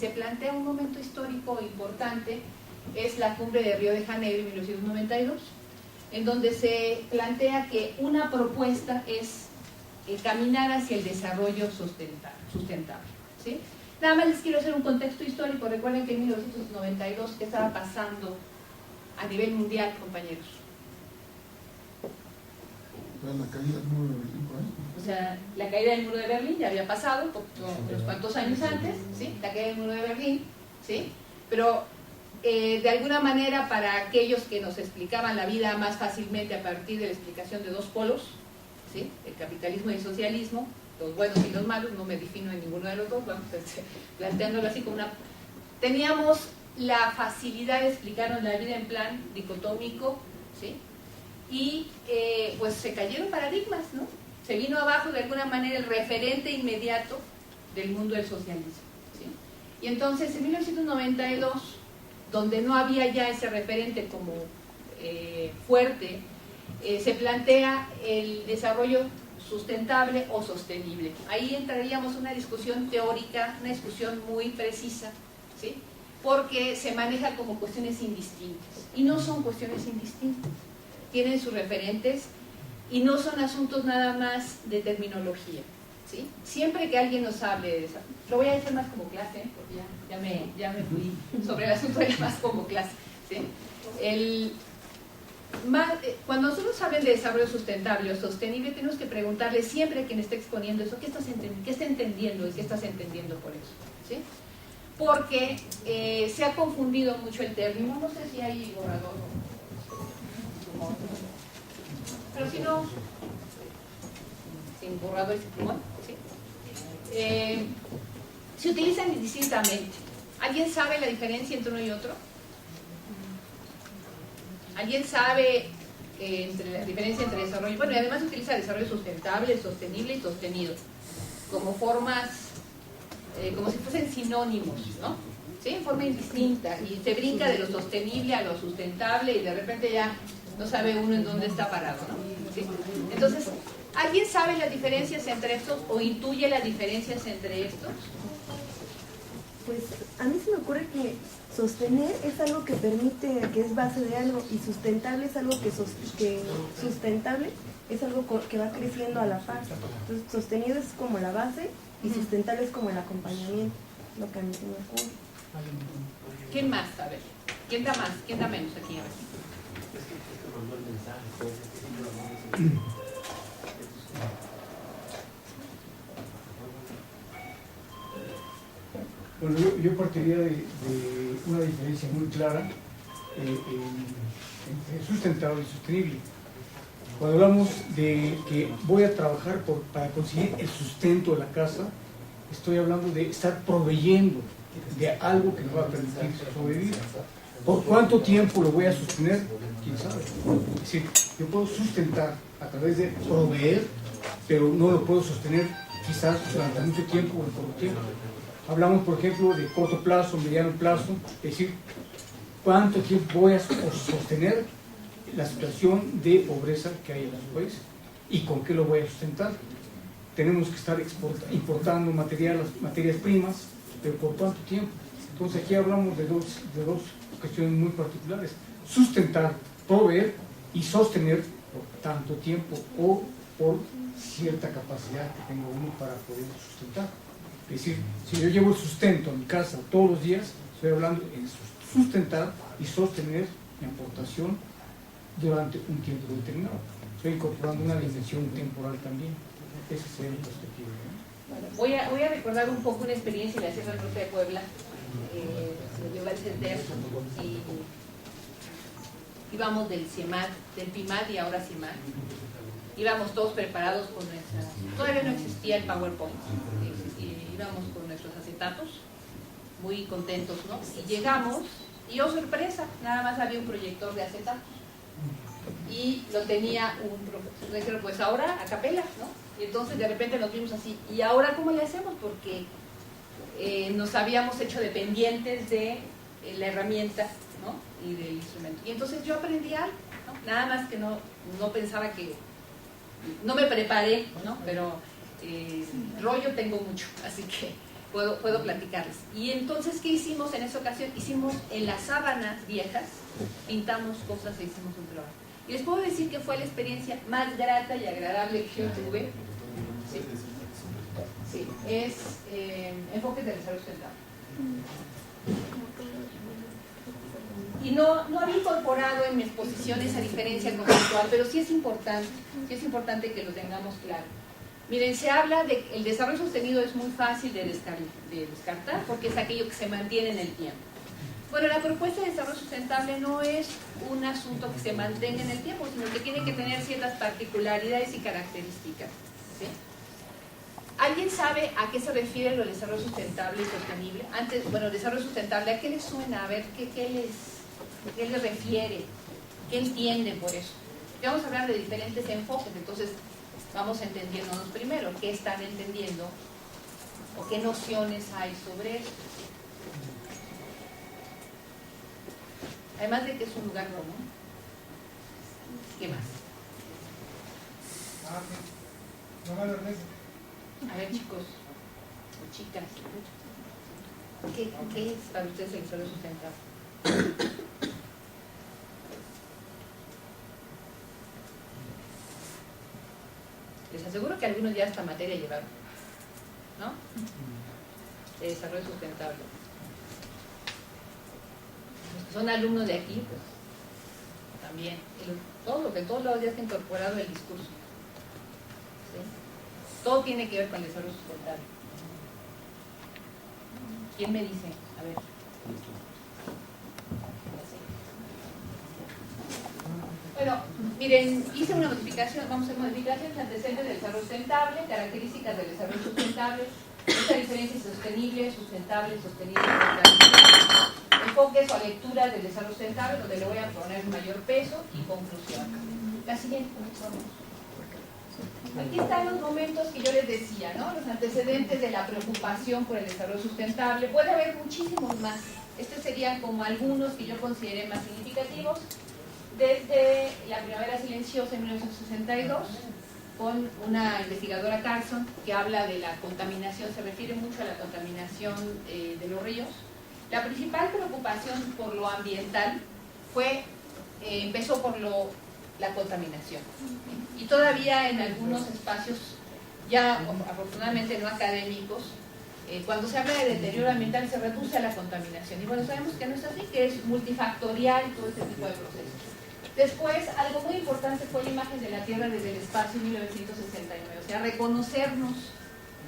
se plantea un momento histórico importante, es la cumbre de Río de Janeiro en 1992, en donde se plantea que una propuesta es caminar hacia el desarrollo sustentable, ¿sí? Nada más les quiero hacer un contexto histórico. Recuerden que en 1992, ¿qué estaba pasando a nivel mundial, compañeros? La caída del muro de Berlín, por ahí. O sea, la caída del muro de Berlín ya había pasado unos cuantos años antes, ¿sí? La caída del muro de Berlín, ¿sí? Pero de alguna manera, para aquellos que nos explicaban la vida más fácilmente a partir de la explicación de dos polos, ¿sí? El capitalismo y el socialismo, los buenos y los malos, no me defino en ninguno de los dos, vamos planteándolo así como una... Teníamos la facilidad de explicarnos la vida en plan dicotómico, ¿sí? Y pues se cayeron paradigmas, ¿no? Se vino abajo de alguna manera el referente inmediato del mundo del socialismo, ¿sí? Y entonces en 1992, donde no había ya ese referente como fuerte, se plantea el desarrollo sustentable o sostenible. Ahí entraríamos una discusión teórica, una discusión muy precisa, ¿sí? Porque se maneja como cuestiones indistintas, y no son cuestiones indistintas, tienen sus referentes y no son asuntos nada más de terminología, ¿sí? Siempre que alguien nos hable de eso, lo voy a decir más como clase, porque ya me fui sobre el asunto de más como clase, ¿sí? Cuando nosotros hablen de desarrollo sustentable o sostenible, tenemos que preguntarle siempre a quien esté exponiendo eso, ¿qué está entendiendo y qué estás entendiendo por eso? ¿Sí? Porque se ha confundido mucho el término, no sé si hay borrador, pero si no, sin borrador y sin plumón, ¿sí? Se utilizan indistintamente. ¿Alguien sabe la diferencia entre uno y otro? ¿Alguien sabe la diferencia entre desarrollo? Bueno, y además se utiliza desarrollo sustentable, sostenible y sostenido como formas, como si fuesen sinónimos, ¿no? ¿Sí? En forma indistinta, y se brinca de lo sostenible a lo sustentable y de repente ya no sabe uno en dónde está parado, ¿no? ¿Sí? Entonces, ¿alguien sabe las diferencias entre estos o intuye las diferencias entre estos? Pues a mí se me ocurre que sostener es algo que permite, que es base de algo, y sustentable es algo que sustentable es algo que va creciendo a la par. Entonces, sostenido es como la base y sustentable es como el acompañamiento, lo que a mí se me ocurre. ¿Quién más? A ver, ¿quién da más? ¿Quién da menos aquí? A ver. Bueno, yo partiría de una diferencia muy clara entre sustentable y sostenible. Cuando hablamos de que voy a trabajar para conseguir el sustento de la casa, estoy hablando de estar proveyendo de algo que me va a permitir sobrevivir. ¿Por cuánto tiempo lo voy a sostener? ¿Quién sabe? Es decir, yo puedo sustentar a través de proveer, pero no lo puedo sostener quizás durante mucho tiempo o en poco tiempo. Hablamos, por ejemplo, de corto plazo, mediano plazo, es decir, cuánto tiempo voy a sostener la situación de pobreza que hay en nuestro país y con qué lo voy a sustentar. Tenemos que estar importando materias primas, pero ¿por cuánto tiempo? Entonces aquí hablamos de dos cuestiones muy particulares: sustentar, proveer y sostener por tanto tiempo o por cierta capacidad que tenga uno para poder sustentar. Es decir, si yo llevo el sustento a mi casa todos los días, estoy hablando de sustentar y sostener mi aportación durante un tiempo determinado. Estoy incorporando una dimensión temporal también. Esa sería mi perspectiva, ¿no? Bueno, voy a recordar un poco una experiencia en la Sierra Norte de Puebla. Se llevó al CENTER y íbamos del PIMAD y ahora CIMAD. Íbamos todos preparados con nuestras... Todavía no existía el PowerPoint. Íbamos con nuestros acetatos, muy contentos, ¿no? Y llegamos, y oh sorpresa, nada más había un proyector de acetatos. Y lo tenía un profesor. Dijeron, pues ahora a capela, ¿no? Y entonces de repente nos vimos así, ¿y ahora cómo le hacemos? Porque nos habíamos hecho dependientes de la herramienta, ¿no? Y del instrumento. Y entonces yo aprendí algo, ¿no? Nada más que no pensaba que... No me preparé, ¿no? Pero rollo tengo mucho, así que puedo platicarles. Y entonces, ¿qué hicimos en esa ocasión? Hicimos en las sábanas viejas, pintamos cosas e hicimos un trabajo. Y les puedo decir que fue la experiencia más grata y agradable que yo tuve. Sí, sí, es enfoques de desarrollo sustentable. Y no había incorporado en mi exposición esa diferencia conceptual, pero sí es importante que lo tengamos claro. Miren, se habla de que el desarrollo sostenido es muy fácil de descartar porque es aquello que se mantiene en el tiempo. Bueno, la propuesta de desarrollo sustentable no es un asunto que se mantenga en el tiempo, sino que tiene que tener ciertas particularidades y características, ¿sí? ¿Alguien sabe a qué se refiere lo de desarrollo sustentable y sostenible? Antes, bueno, desarrollo sustentable, ¿a qué les suena? A ver, ¿qué les refiere? ¿Qué entienden por eso? Y vamos a hablar de diferentes enfoques, entonces vamos entendiéndonos primero qué están entendiendo o qué nociones hay sobre eso. Además de que es un lugar común. ¿Qué más? A ver, chicos o chicas, ¿qué es para ustedes el desarrollo sustentable? Les aseguro que algunos ya esta materia llevaron, ¿no? De desarrollo sustentable. Los que son alumnos de aquí, pues también. Todo lo que todos los días está incorporado el discurso. ¿Sí? Todo tiene que ver con el desarrollo sustentable. ¿Quién me dice? A ver. Bueno, miren, hice una modificación, vamos a hacer modificaciones antecedentes del desarrollo sustentable, características del desarrollo sustentable, esta diferencia sostenible, sustentable, enfoques o lecturas del desarrollo sustentable, donde le voy a poner mayor peso y conclusión. La siguiente, aquí están los momentos que yo les decía, ¿no? Los antecedentes de la preocupación por el desarrollo sustentable. Puede haber muchísimos más. Estos serían como algunos que yo consideré más significativos. Desde la Primavera Silenciosa en 1962, con una investigadora Carlson que habla de la contaminación, se refiere mucho a la contaminación de los ríos. La principal preocupación por lo ambiental empezó por la contaminación. Y todavía en algunos espacios, ya afortunadamente no académicos, cuando se habla de deterioro ambiental se reduce a la contaminación. Y bueno, sabemos que no es así, que es multifactorial todo este tipo de procesos. Después, algo muy importante fue la imagen de la Tierra desde el espacio en 1969, o sea, reconocernos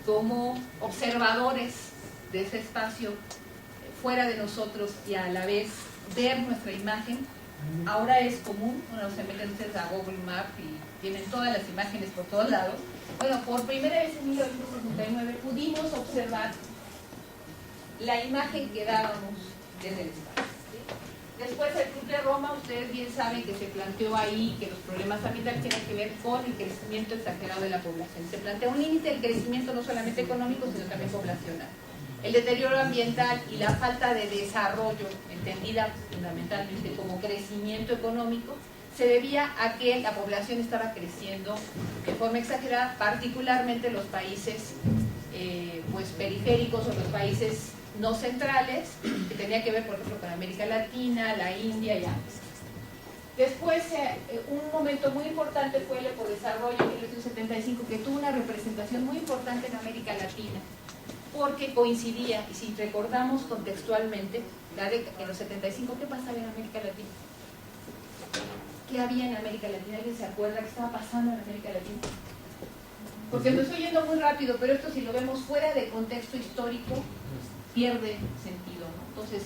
como observadores de ese espacio fuera de nosotros y a la vez ver nuestra imagen. Ahora es común, bueno, se meten ustedes a Google Maps y tienen todas las imágenes por todos lados. Bueno, por primera vez en 1969 pudimos observar la imagen que dábamos desde el espacio. Después el Club de Roma, ustedes bien saben que se planteó ahí que los problemas ambientales tienen que ver con el crecimiento exagerado de la población. Se plantea un límite del crecimiento no solamente económico, sino también poblacional. El deterioro ambiental y la falta de desarrollo, entendida fundamentalmente como crecimiento económico, se debía a que la población estaba creciendo de forma exagerada, particularmente los países pues periféricos o los países no centrales, que tenía que ver, por ejemplo, con América Latina, la India y África. Después, un momento muy importante fue el Ecodesarrollo en 1975, que tuvo una representación muy importante en América Latina, porque coincidía, y si recordamos contextualmente, en los 75, ¿qué pasaba en América Latina? ¿Qué había en América Latina? ¿Alguien se acuerda qué estaba pasando en América Latina? Porque lo estoy yendo muy rápido, pero esto si lo vemos fuera de contexto histórico, pierde sentido, ¿no? Entonces,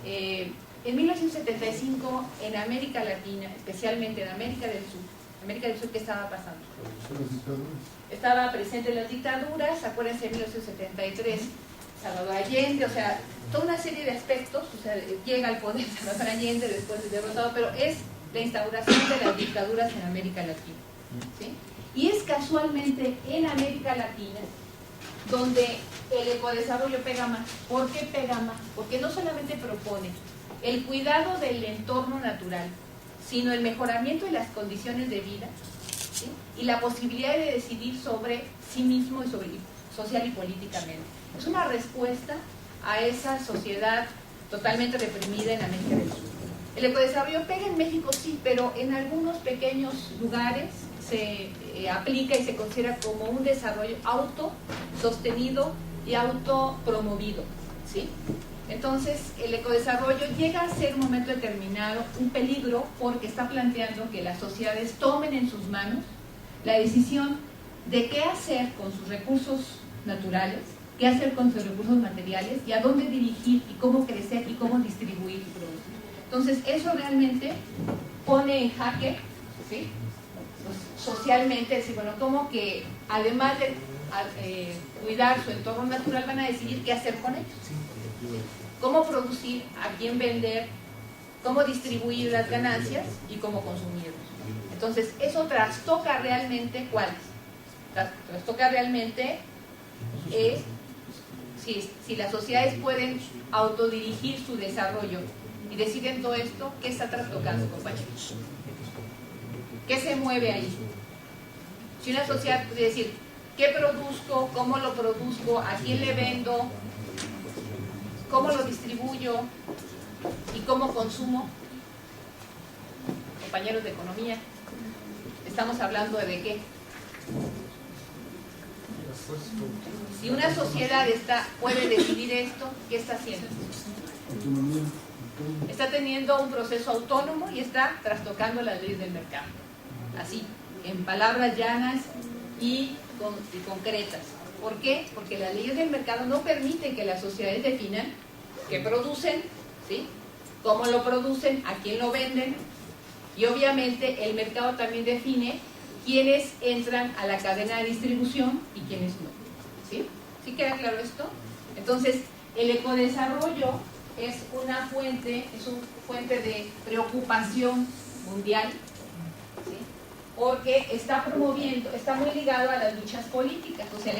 en 1975, en América Latina, especialmente en América del Sur, ¿qué estaba pasando? Estaba presente las dictaduras, acuérdense, en 1973, Salvador Allende, o sea, toda una serie de aspectos, o sea, llega al poder Salvador Allende después de derrotado, pero es la instauración de las dictaduras en América Latina, ¿sí? Y es casualmente en América Latina donde el ecodesarrollo pega más. ¿Por qué pega más? Porque no solamente propone el cuidado del entorno natural, sino el mejoramiento de las condiciones de vida, ¿sí? Y la posibilidad de decidir sobre sí mismo y sobre social y políticamente. Es una respuesta a esa sociedad totalmente reprimida en América del Sur. El ecodesarrollo pega en México, sí, pero en algunos pequeños lugares se aplica y se considera como un desarrollo autosostenido y autopromovido, ¿sí? Entonces, el ecodesarrollo llega a ser un momento determinado un peligro porque está planteando que las sociedades tomen en sus manos la decisión de qué hacer con sus recursos naturales, qué hacer con sus recursos materiales y a dónde dirigir y cómo crecer y cómo distribuir y producir. Entonces, eso realmente pone en jaque, ¿sí?, pues, socialmente, decir, bueno, como que además de cuidar su entorno natural, van a decidir qué hacer con ellos, cómo producir, a quién vender, cómo distribuir las ganancias y cómo consumirlos. Entonces, eso trastoca realmente, ¿cuáles? Trastoca realmente si las sociedades pueden autodirigir su desarrollo y deciden todo esto, ¿qué está trastocando, compañeros? ¿Qué se mueve ahí? Si una sociedad puede decir, ¿qué produzco? ¿Cómo lo produzco? ¿A quién le vendo? ¿Cómo lo distribuyo? ¿Y cómo consumo? Compañeros de economía, estamos hablando de qué. Si una sociedad puede decidir esto, ¿qué está haciendo? Autonomía. Está teniendo un proceso autónomo y está trastocando las leyes del mercado. Así, en palabras llanas y concretas. ¿Por qué? Porque las leyes del mercado no permiten que las sociedades definan qué producen, ¿sí?, cómo lo producen, a quién lo venden, y obviamente el mercado también define quiénes entran a la cadena de distribución y quiénes no. ¿Sí? ¿Sí queda claro esto? Entonces, el ecodesarrollo es una fuente de preocupación mundial, ¿sí?, porque está muy ligado a las luchas políticas. O sea,